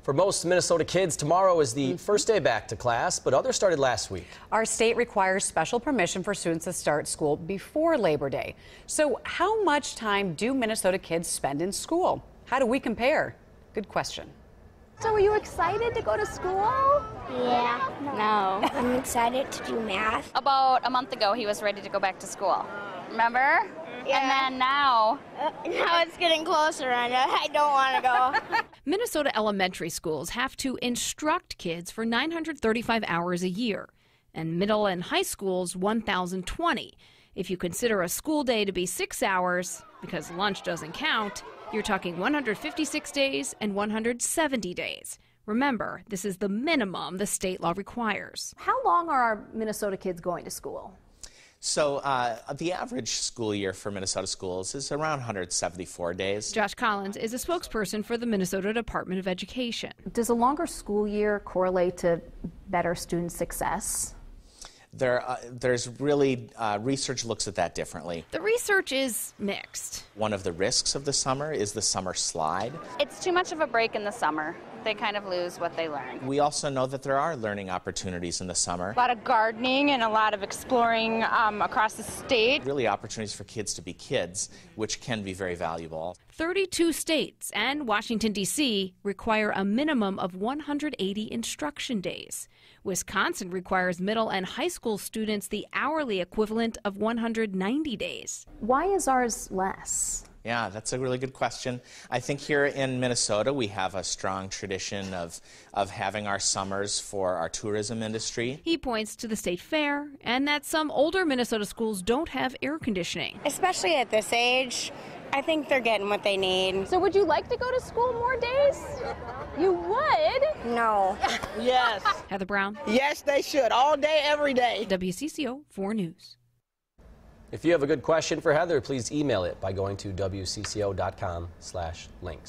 For most Minnesota kids, tomorrow is the first day back to class, but others started last week. Our state requires special permission for students to start school before Labor Day. So how much time do Minnesota kids spend in school? How do we compare? Good question. So are you excited to go to school? Yeah. No. I'm excited to do math. About a month ago, he was ready to go back to school. Remember? Yeah. And then now it's getting closer and I don't want to go. Minnesota elementary schools have to instruct kids for 935 hours a year, and middle and high schools 1,020. If you consider a school day to be 6 hours, because lunch doesn't count, you're talking 156 days and 170 days. Remember, this is the minimum the state law requires. How long are our Minnesota kids going to school? So the average school year for Minnesota schools is around 174 days. Josh Collins is a spokesperson for the Minnesota Department of Education. Does a longer school year correlate to better student success? There's really, research looks at that differently. The research is mixed. One of the risks of the summer is the summer slide. it's too much of a break in the summer. They kind of lose what they learn. We also know that there are learning opportunities in the summer. A lot of gardening and a lot of exploring across the state. Really opportunities for kids to be kids, which can be very valuable. 32 states and Washington, D.C. require a minimum of 180 instruction days. Wisconsin requires middle and high school students the hourly equivalent of 190 days. Why is ours less? Yeah, that's a really good question. I think here in Minnesota we have a strong tradition of having our summers for our tourism industry. He points to the state fair and that some older Minnesota schools don't have air conditioning. Especially at this age, I think they're getting what they need. So would you like to go to school more days? You would? No. Yes. Heather Brown, Yes, they should. All day, every day. WCCO 4 News. If you have a good question for Heather, please email it by going to WCCO.com/links.